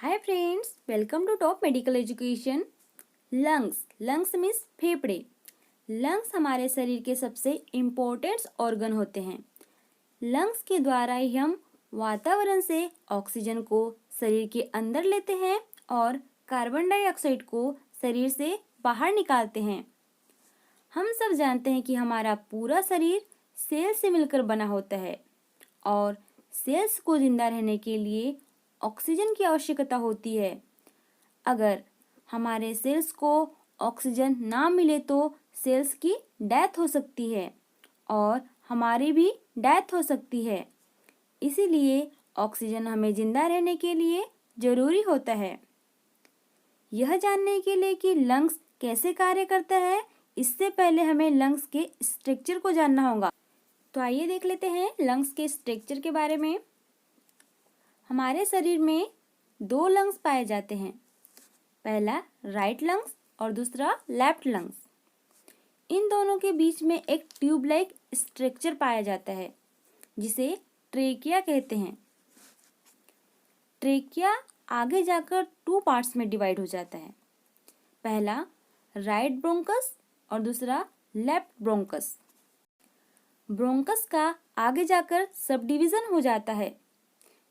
Hi friends, welcome to top medical education. Lungs means फेफड़े। Lungs हमारे शरीर के सबसे इम्पोर्टेंट ऑर्गन होते हैं। लंग्स के द्वारा ही हम वातावरण से ऑक्सीजन को शरीर के अंदर लेते हैं और कार्बन डाइऑक्साइड को शरीर से बाहर निकालते हैं। हम सब जानते हैं कि हमारा पूरा शरीर सेल से मिलकर बना होता है और सेल्स को जिंदा रहने के लिए ऑक्सीजन की आवश्यकता होती है। अगर हमारे सेल्स को ऑक्सीजन ना मिले तो सेल्स की डेथ हो सकती है और हमारी भी डेथ हो सकती है। इसीलिए ऑक्सीजन हमें जिंदा रहने के लिए ज़रूरी होता है। यह जानने के लिए कि लंग्स कैसे कार्य करता है, इससे पहले हमें लंग्स के स्ट्रक्चर को जानना होगा। तो आइए देख लेते हैं लंग्स के स्ट्रक्चर के बारे में। हमारे शरीर में दो लंग्स पाए जाते हैं, पहला राइट लंग्स और दूसरा लेफ्ट लंग्स। इन दोनों के बीच में एक ट्यूब लाइक स्ट्रक्चर पाया जाता है जिसे ट्रेकिया कहते हैं। ट्रेकिया आगे जाकर टू पार्ट्स में डिवाइड हो जाता है, पहला राइट ब्रोंकस और दूसरा लेफ्ट ब्रोंकस। ब्रोंकस का आगे जाकर सब डिवीजन हो जाता है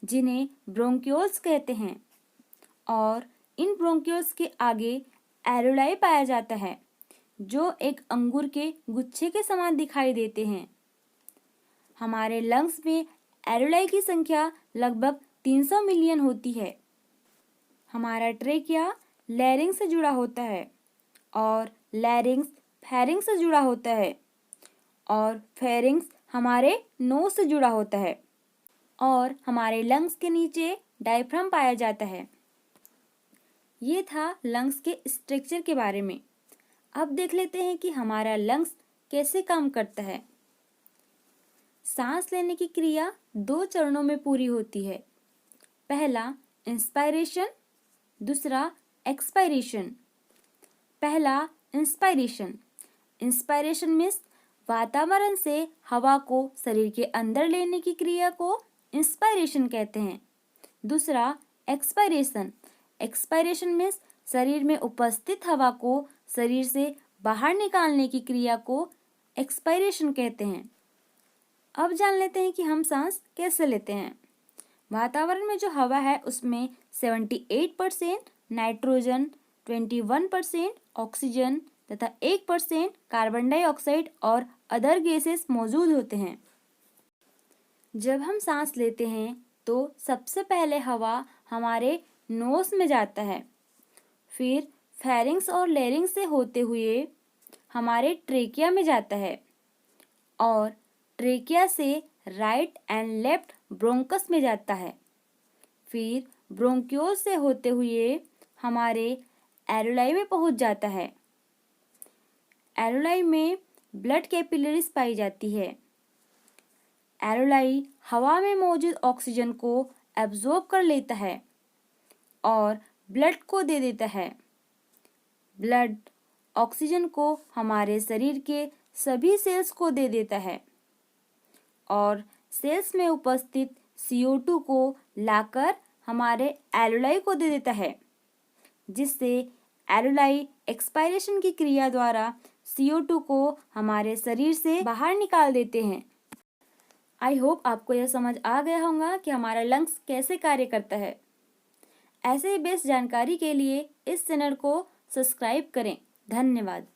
जिन्हें ब्रोंक्यूल्स कहते हैं और इन ब्रोंक्यूल्स के आगे एरोलाई पाया जाता है जो एक अंगूर के गुच्छे के समान दिखाई देते हैं। हमारे लंग्स में एरोलाई की संख्या लगभग 300 मिलियन होती है। हमारा ट्रेकिया लैरिंक्स से जुड़ा होता है और लैरिंक्स फेरिंक्स से जुड़ा होता है और फेरिंक्स हमारे नोज से जुड़ा होता है और हमारे लंग्स के नीचे डायफ्राम पाया जाता है। ये था लंग्स के स्ट्रक्चर के बारे में। अब देख लेते हैं कि हमारा लंग्स कैसे काम करता है। सांस लेने की क्रिया दो चरणों में पूरी होती है, पहला इंस्पायरेशन, दूसरा एक्सपायरेशन। पहला इंस्पायरेशन। इंस्पायरेशन मीन्स वातावरण से हवा को शरीर के अंदर लेने की क्रिया को इंस्पायरेशन कहते हैं। दूसरा एक्सपायरेशन। एक्सपायरेशन मीन्स शरीर में उपस्थित हवा को शरीर से बाहर निकालने की क्रिया को एक्सपायरेशन कहते हैं। अब जान लेते हैं कि हम सांस कैसे लेते हैं। वातावरण में जो हवा है उसमें 78% नाइट्रोजन, 21% ऑक्सीजन तथा 1% कार्बन डाइऑक्साइड और अदर गैसेस मौजूद होते हैं। जब हम सांस लेते हैं तो सबसे पहले हवा हमारे नोज में जाता है, फिर फेरिंक्स और लैरिंक्स से होते हुए हमारे ट्रेकिया में जाता है और ट्रेकिया से राइट एंड लेफ्ट ब्रोंकस में जाता है, फिर ब्रोंक्यूल से होते हुए हमारे एरोलाई में पहुंच जाता है। एरोलाई में ब्लड कैपिलरीज पाई जाती है। एरोलाई हवा में मौजूद ऑक्सीजन को एब्जॉर्ब कर लेता है और ब्लड को दे देता है। ब्लड ऑक्सीजन को हमारे शरीर के सभी सेल्स को दे देता है और सेल्स में उपस्थित CO2 को लाकर हमारे एरोलाई को दे देता है, जिससे एरोलाई एक्सपायरेशन की क्रिया द्वारा CO2 को हमारे शरीर से बाहर निकाल देते हैं। आई होप आपको यह समझ आ गया होगा कि हमारा लंग्स कैसे कार्य करता है। ऐसे ही बेस्ट जानकारी के लिए इस चैनल को सब्सक्राइब करें। धन्यवाद।